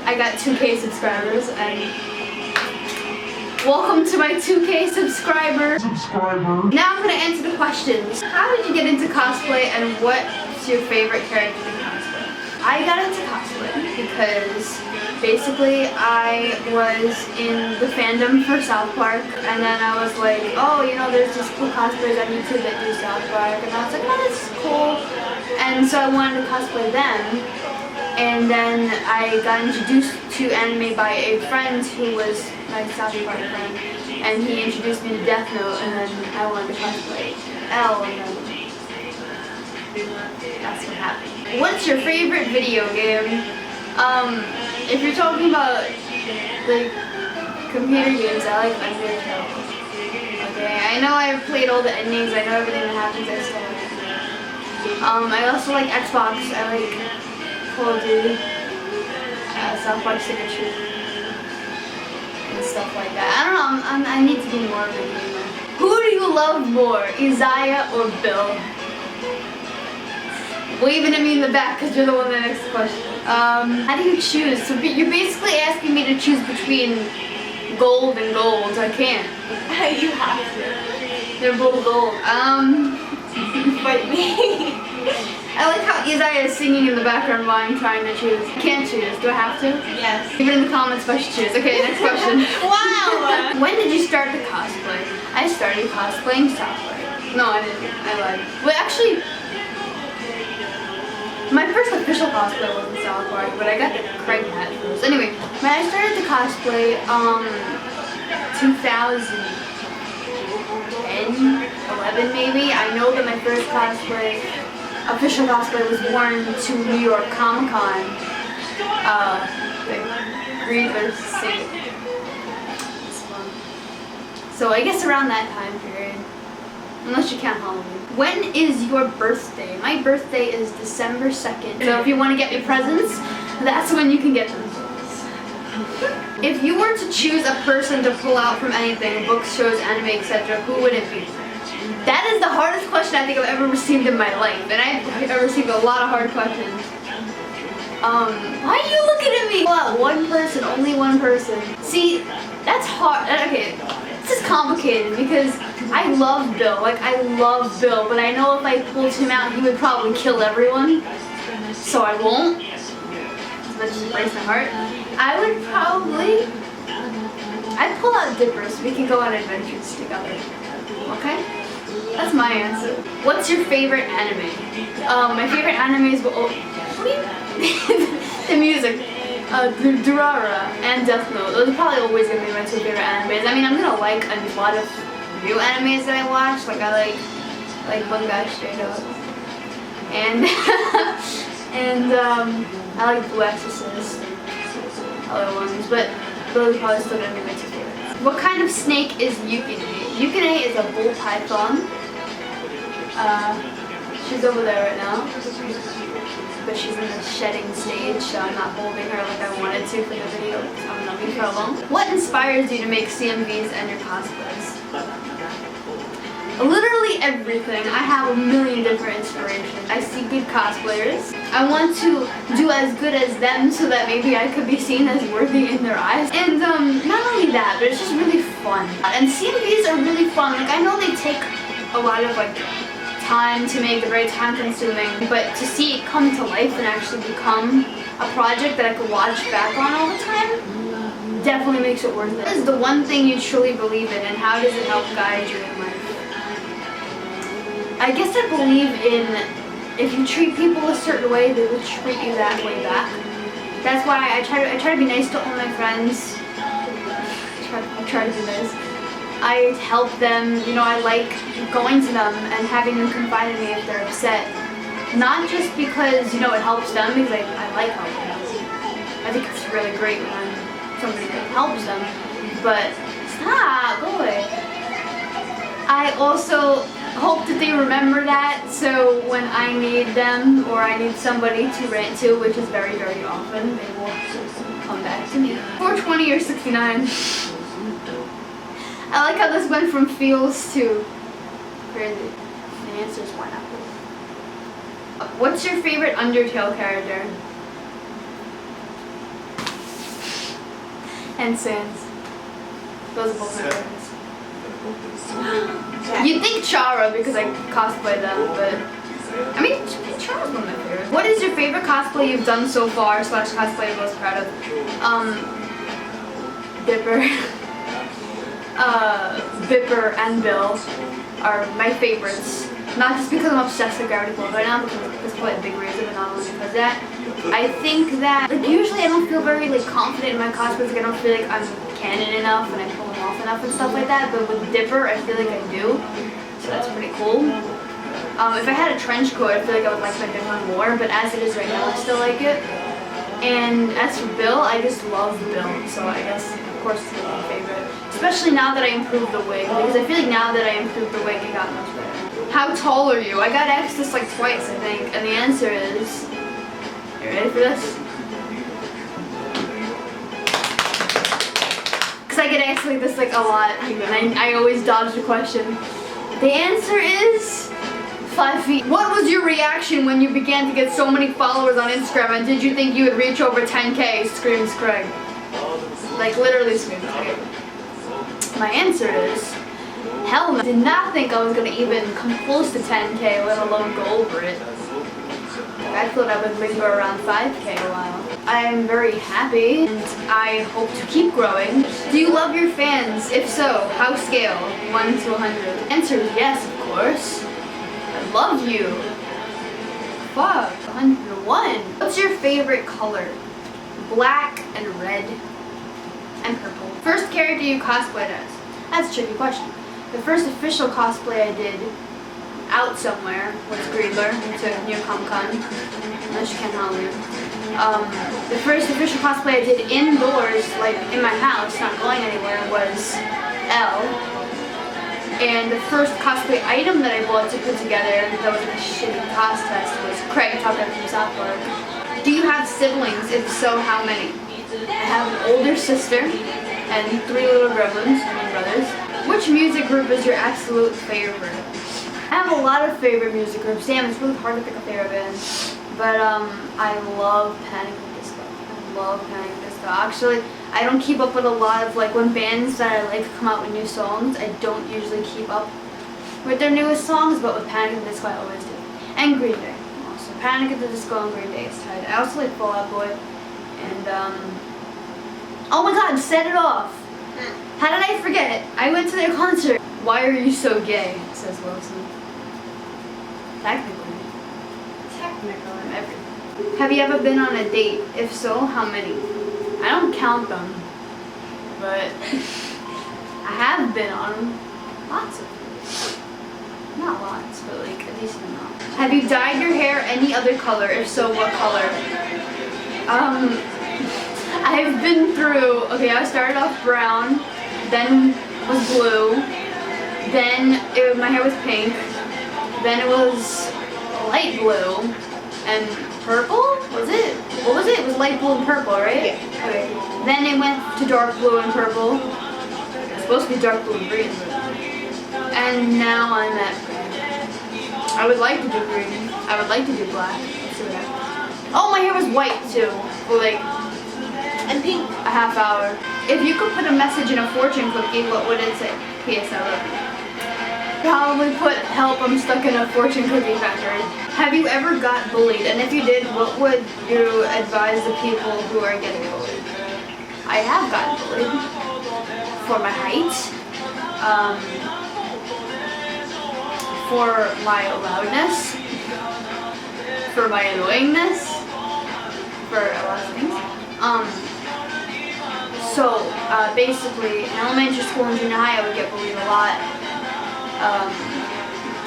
I got 2K subscribers, and welcome to my 2K subscriber. Now I'm gonna answer the questions. How did you get into cosplay, and what's your favorite character in cosplay? I got into cosplay because basically I was in the fandom for South Park, and then I was like, oh, you know, there's these cool cosplayers on YouTube that do South Park, and I was like, oh, that's cool. And so I wanted to cosplay them. And then I got introduced to anime by a friend who was my South Park friend, and he introduced me to Death Note, and then I wanted to cosplay L, and then that's what happened. What's your favorite video game? If you're talking about like computer games, I like Undertale. Okay, I know I've played all the endings, I know everything that happens, I still like it. I also like Xbox, I like Call of Duty, South Park Signature, and stuff like that. I don't know, I need to be more of a gamer. Who do you love more, Isaiah or Bill? Waving at me in the back because you're the one that asks the question. How do you choose? So you're basically asking me to choose between gold and gold. I can't. You have to. They're both gold. Fight me. I like how Isaiah is singing in the background while I'm trying to choose. I can't choose. Do I have to? Yes. Leave it in the comments if I should choose. Okay, next question. Wow! When did you start to cosplay? I started cosplaying South Park. No, I didn't. I lied. Well, actually, my first official cosplay wasn't South Park, but I got the Craig hat first. Anyway, when I started to cosplay, 2010, 11 maybe. I know that my first official cosplay was worn to New York Comic Con. Breathe or sing. It's fun. So I guess around that time period. Unless you count Halloween. When is your birthday? My birthday is December 2nd. So if you want to get me presents, that's when you can get them. If you were to choose a person to pull out from anything, books, shows, anime, etc., who would it be? That is the hardest question I think I've ever received in my life. And I've received a lot of hard questions. Why are you looking at me? Pull out one person, only one person. See, that's hard. Okay, this is complicated because I love Bill, but I know if I pulled him out, he would probably kill everyone, so I won't, as much as it breaks my heart. I'd pull out Dipper so we can go on adventures together, okay? That's my answer. What's your favorite anime? My favorite anime is, the music. Durara and Death Note. Those are probably always going to be my two favorite animes. I mean, I'm going to like a lot of new animes that I watch. Like, I like Bunga Stray Dogs. And, I like Blue Exorcist. Other ones. But those are probably still going to be my two favorites. What kind of snake is Yukine? Yukine is a bull python. She's over there right now. But she's in the shedding stage, so I'm not holding her like I wanted to for the video, so I'm gonna leave her alone. What inspires you to make CMVs and your cosplays? Literally everything. I have a million different inspirations. I see good cosplayers. I want to do as good as them so that maybe I could be seen as worthy in their eyes. And not only that, but it's just really fun. And CMVs are really fun. Like, I know they take a lot of time to make, they're very time consuming, but to see it come to life and actually become a project that I could watch back on all the time definitely makes it worth it. What is the one thing you truly believe in, and how does it help guide you in life? I guess I believe in if you treat people a certain way, they will treat you that way back. That's why I try to be nice to all my friends. I try to be nice. I help them, you know, I like going to them and having them confide in me if they're upset. Not just because, you know, it helps them, because I like helping them. I think it's really great when I'm somebody that helps them, but stop, go away. I also hope that they remember that, so when I need them or I need somebody to rant to, which is very, very often, they will come back to me. 420 or 69. I like how this went from feels to crazy. The answer is pineapple. What's your favorite Undertale character? and Sans. Those are both my favorites. Yeah. You'd think Chara because I cosplay them, but I mean, Chara's one of my favorites. What is your favorite cosplay you've done so far / cosplay you're most proud of? Bipper. Bipper and Bill are my favorites. Not just because I'm obsessed with Gravity Falls right now, because that's quite a big reason, but not only because of that. I think that, like, usually I don't feel very, like, confident in my cosplays. Like, I don't feel like I'm canon enough and I pull them off enough and stuff like that. But with Dipper, I feel like I do. So that's pretty cool. If I had a trench coat, I feel like I would like my Dipper more. But as it is right now, I still like it. And as for Bill, I just love Bill. So I guess, of course, it's my favorite. Especially now that I improved the wig. Because I feel like now that I improved the wig, it got much better. How tall are you? I got asked this like twice, I think. And the answer is... You ready for this? Because I get asked like this like a lot, and I always dodge the question. The answer is 5 feet. What was your reaction when you began to get so many followers on Instagram, and did you think you would reach over 10K? Screams Craig. Like literally screams Craig. My answer is hell no. I did not think I was gonna even come close to 10K, let alone go over it. I thought I would linger around 5K a while. I am very happy and I hope to keep growing. Do you love your fans? If so, how scale? 1 to 100. Answer is yes, of course. I love you. Fuck, 101. What's your favorite color? Black and red and purple. First character you cosplayed as? That's a tricky question. The first official cosplay I did out somewhere was Greedler to New Comic Con. Unless you can't Halloween. The first official cosplay I did indoors, like in my house, not going anywhere, was Elle. And the first cosplay item that I bought to put together that was a shitty contest was Craig Tucker from South Park. Do you have siblings? If so, how many? I have an older sister and 3 little gremlins, I mean brothers. Which music group is your absolute favorite? I have a lot of favorite music groups. Damn, it's really hard to pick a favorite band. But I love Panic! At the Disco. I love Panic! At the Disco. Actually, I don't keep up with a lot of, like, when bands that I like come out with new songs, I don't usually keep up with their newest songs, but with Panic! At the Disco I always do. And Green Day. Also, Panic! At the Disco and Green Day is tied. I also like Fall Out Boy. And oh my god, Set It Off. How did I forget? I went to their concert. Why are you so gay? Says Wilson. Technically. I'm everything. Have you ever been on a date? If so, how many? I don't count them. But I have been on lots of them. Not lots, but like a decent amount. Have you dyed your hair any other color? If so, what color? I've been through, okay, I started off brown, then was blue, then my hair was pink, then it was light blue, and purple? Was it? What was it? It was light blue and purple, right? Yeah. Okay. Then it went to dark blue and purple. It's supposed to be dark blue and green. And now I'm at green. I would like to do green. I would like to do black. Let's see what happens. Oh, my hair was white too. For like And pink. a half hour. If you could put a message in a fortune cookie, what would it say? P.S. I love you. Probably put, help, I'm stuck in a fortune cookie factory. Have you ever got bullied? And if you did, what would you advise the people who are getting bullied? I have gotten bullied. For my height. For my loudness. For my annoyingness. For a lot of things. So basically, in elementary school and junior high, I would get bullied a lot.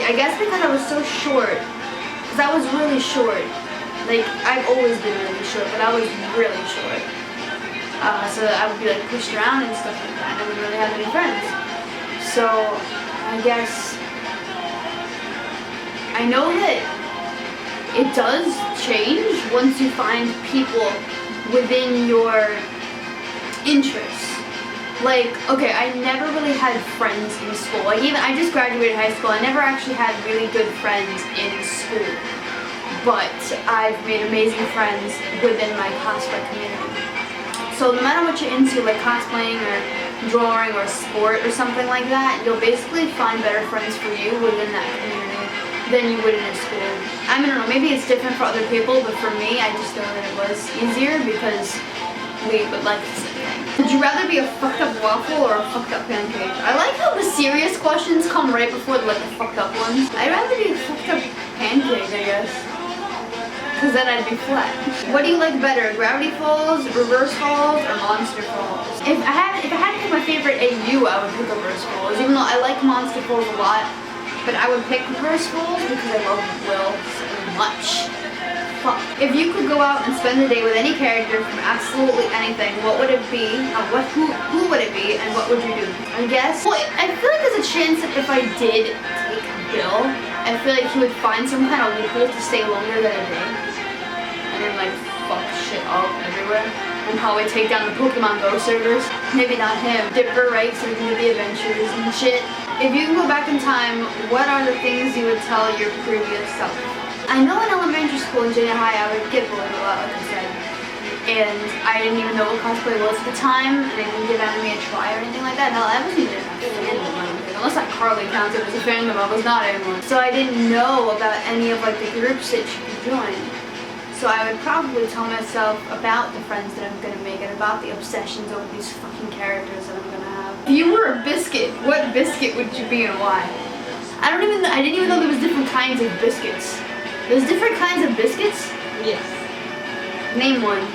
I guess because I was so short. Because I was really short. Like, I've always been really short, but I was really short. So I would be like pushed around and stuff like that, and I wouldn't really have any friends. So I guess I know that it does change once you find people within your interests. Like, okay, I never really had friends in school. Like, even I just graduated high school. I never actually had really good friends in school. But I've made amazing friends within my cosplay community. So So no matter what you're into, like cosplaying or drawing or sport or something like that, you'll basically find better friends for you within that community than you would in a school. I mean, I don't know, maybe it's different for other people, but for me, I just know that it was easier because we would like the same thing. Would you rather be a fucked up waffle or a fucked up pancake? I like how the serious questions come right before the fucked up ones. I'd rather be a fucked up pancake, I guess. Because then I'd be flat. What do you like better, Gravity Falls, Reverse Falls, or Monster Falls? If I had to pick my favorite AU, I would pick Reverse Falls, even though I like Monster Falls a lot. But I would pick Reverse Falls because I love Will so much. Fuck. If you could go out and spend the day with any character from absolutely anything, what would it be? Who would it be, and what would you do? I guess. Well, I feel like there's a chance that if I did take Bill, I feel like he would find some kind of loophole to stay longer than a day. And then like fuck shit up everywhere. And probably take down the Pokemon Go servers. Maybe not him. Dipper, right? So we can do the adventures and shit. If you can go back in time, what are the things you would tell your previous self? I know in elementary school and junior high I would get bullied a lot, like I said. And I didn't even know what cosplay was at the time, and I didn't give anime a try or anything like that. No, I wasn't even a fandom or anything. Unless that Carly counted as a fandom, I was not anymore. So I didn't know about any of like the groups that you could join. So I would probably tell myself about the friends that I'm gonna make and about the obsessions over these fucking characters that I'm gonna have. If you were a biscuit, what biscuit would you be and why? I didn't even know there was different kinds of biscuits. There's different kinds of biscuits? Yes. Name one.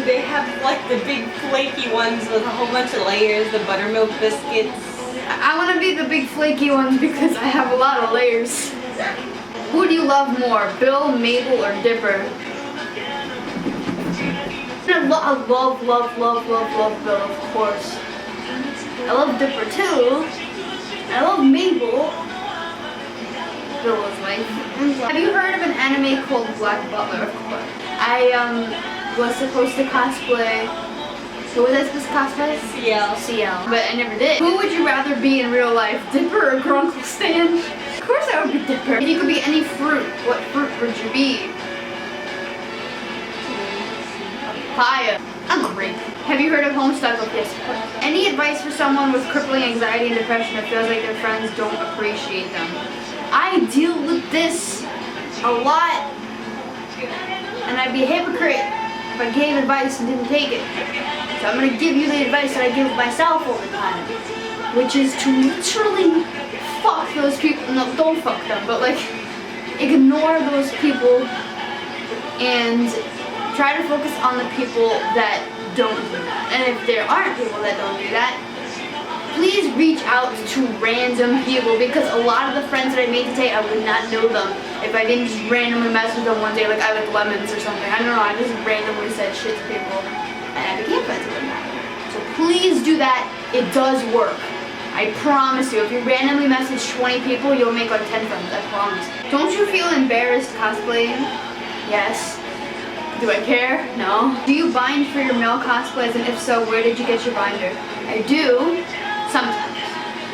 They have like the big flaky ones with a whole bunch of layers, the buttermilk biscuits. I want to be the big flaky ones because I have a lot of layers. Who do you love more, Bill, Mabel, or Dipper? I love Bill, of course. I love Dipper too. I love Mabel. Bill was life. Have you heard of an anime called Black Butler? Of course. I was supposed to cosplay. Who was I supposed to cosplay? CL. But I never did. Who would you rather be in real life, Dipper or Grunkle Stan? Of course I would be Dipper. If you could be any fruit, what fruit would you be? Papaya. A grape. Have you heard of Homestuck? Yes. Any advice for someone with crippling anxiety and depression that feels like their friends don't appreciate them? I deal with this a lot, and I'd be a hypocrite if I gave advice and didn't take it. So I'm gonna give you the advice that I give myself all the time, which is to literally fuck those people. No, don't fuck them, but like ignore those people and try to focus on the people that don't do that. And if there aren't people that don't do that, please reach out to random people, because a lot of the friends that I made today, I would not know them if I didn't just randomly message them one day like I like lemons or something. I don't know, I just randomly said shit to people and I became friends with them. So please do that. It does work. I promise you. If you randomly message 20 people, you'll make like 10 friends. I promise. Don't you feel embarrassed cosplaying? Yes. Do I care? No. Do you bind for your male cosplays, and if so, where did you get your binder? I do. Sometimes.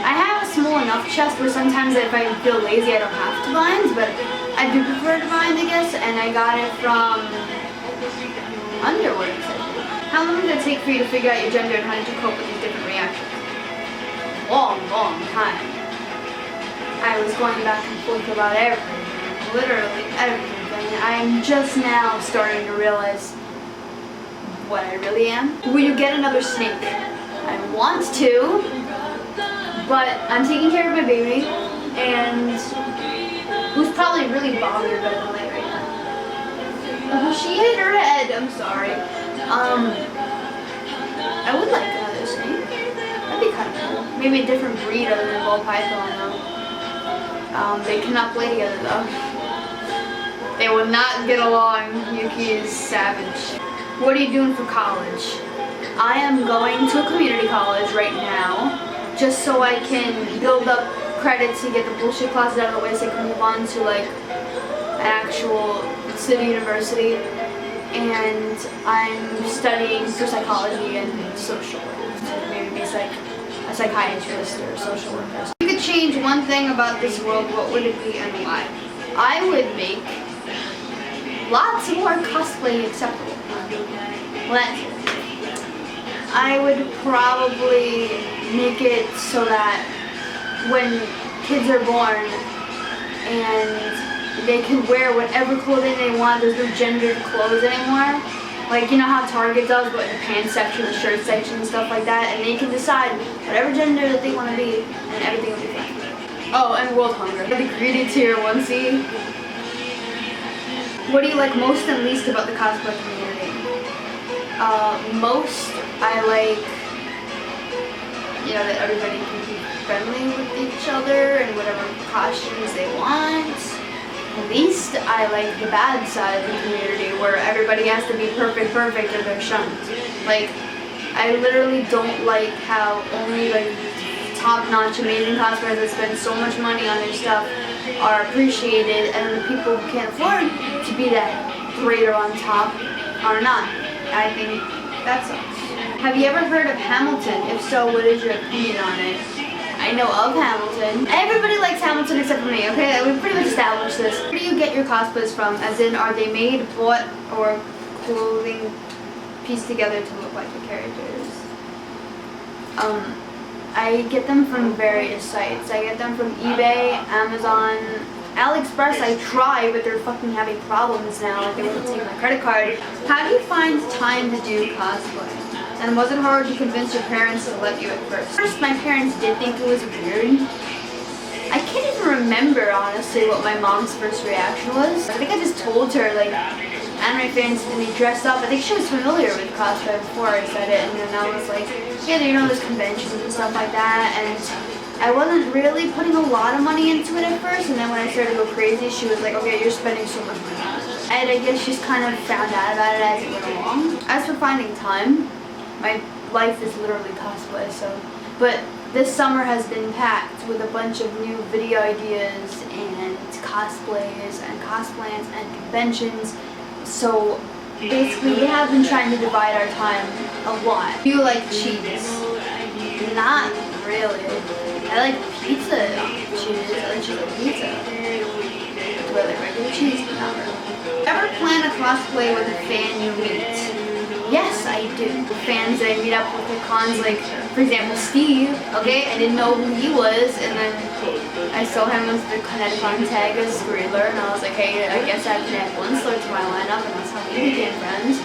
I have a small enough chest where sometimes if I feel lazy I don't have to bind, but I do prefer to bind, I guess, and I got it from Underwood. How long did it take for you to figure out your gender and how did you cope with these different reactions? Long time. I was going back and forth about everything, literally everything. I'm just now starting to realize what I really am. Will you get another snake? I want to, but I'm taking care of my baby, and who's probably really bothered by the light right now. Oh, she hit her head. I'm sorry. I would like another snake. That'd be kind of cool. Maybe a different breed other than ball python, though. They cannot play together, though. They will not get along. Yuki is savage. What are you doing for college? I am going to a community college right now, just so I can build up credits to get the bullshit classes out of the way so I can move on to like an actual city university. And I'm studying for psychology and social work, so maybe be a psychiatrist or a social worker. If you could change one thing about this world, what would it be and why? I would make lots more cosplay acceptable. Let's I would probably make it so that when kids are born and they can wear whatever clothing they want, there's no gendered clothes anymore. Like, you know how Target does, but in the pants section, the shirt section, and stuff like that, and they can decide whatever gender that they want to be, and everything will be fine. Oh, and world hunger. The greedy tier 1C. What do you like most and least about the cosplay community? Most, I like, you know, that everybody can be friendly with each other and whatever costumes they want. Least, I like the bad side of the community where everybody has to be perfect or they're shunned. Like, I literally don't like how only like top-notch amazing cosplayers that spend so much money on their stuff are appreciated, and the people who can't afford to be that great or on top are not. I think that sucks. Have you ever heard of Hamilton? If so, what is your opinion on it? I know of Hamilton. Everybody likes Hamilton except for me, okay? We pretty much established this. Where do you get your cosplays from? As in, are they made, bought, or clothing pieced together to look like the characters? I get them from various sites. I get them from eBay, Amazon, AliExpress. I try, but they're fucking having problems now. Like, they won't take my credit card. How do you find time to do cosplay? And was it hard to convince your parents to let you at first? First, my parents did think it was weird. I can't even remember, honestly, what my mom's first reaction was. I think I just told her, like, anime fans to be dressed up. I think she was familiar with cosplay before I said it, and then I was like, yeah, you know, there's conventions and stuff like that, and I wasn't really putting a lot of money into it at first, and then when I started to go crazy, she was like, okay, you're spending so much money. And I guess she's kind of found out about it as it went along. As for finding time, my life is literally cosplay, but this summer has been packed with a bunch of new video ideas and cosplays and cosplans and conventions. So basically we have been trying to divide our time a lot. Do you like cheese? Not really. I like pizza cheese. I like cheese on pizza. Do I like regular cheese? Not really. Ever plan a cosplay with a fan you meet? Yes, I do. Fans that I meet up with at cons, like, for example, Steve, okay? I didn't know who he was, and then I saw him with the Kineticon tag as Squealer, and I was like, hey, I guess I can add one slur to my lineup, and that's how we became friends.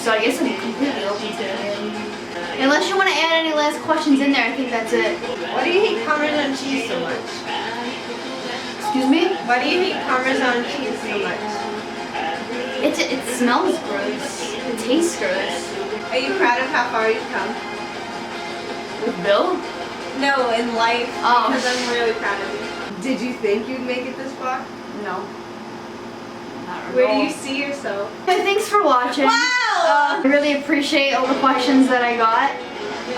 So I guess I'm completely open to it. Unless you want to add any last questions in there, I think that's it. Why do you hate Parmesan cheese so much? Excuse me? Why do you hate Parmesan cheese so much? It smells gross. It tastes gross. Are you proud of how far you've come? With Bill? No, in life. Oh. Because I'm really proud of you. Did you think you'd make it this far? No. Not at Where do all. you see yourself? Hey, thanks for watching. Wow! I really appreciate all the questions that I got.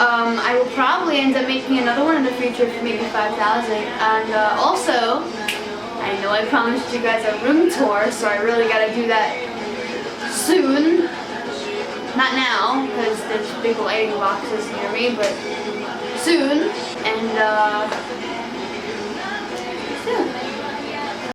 I will probably end up making another one in the future for maybe 5,000. And also, I know I promised you guys a room tour, so I really gotta do that soon. Not now, because there's big lighting boxes near me, but soon. And, soon.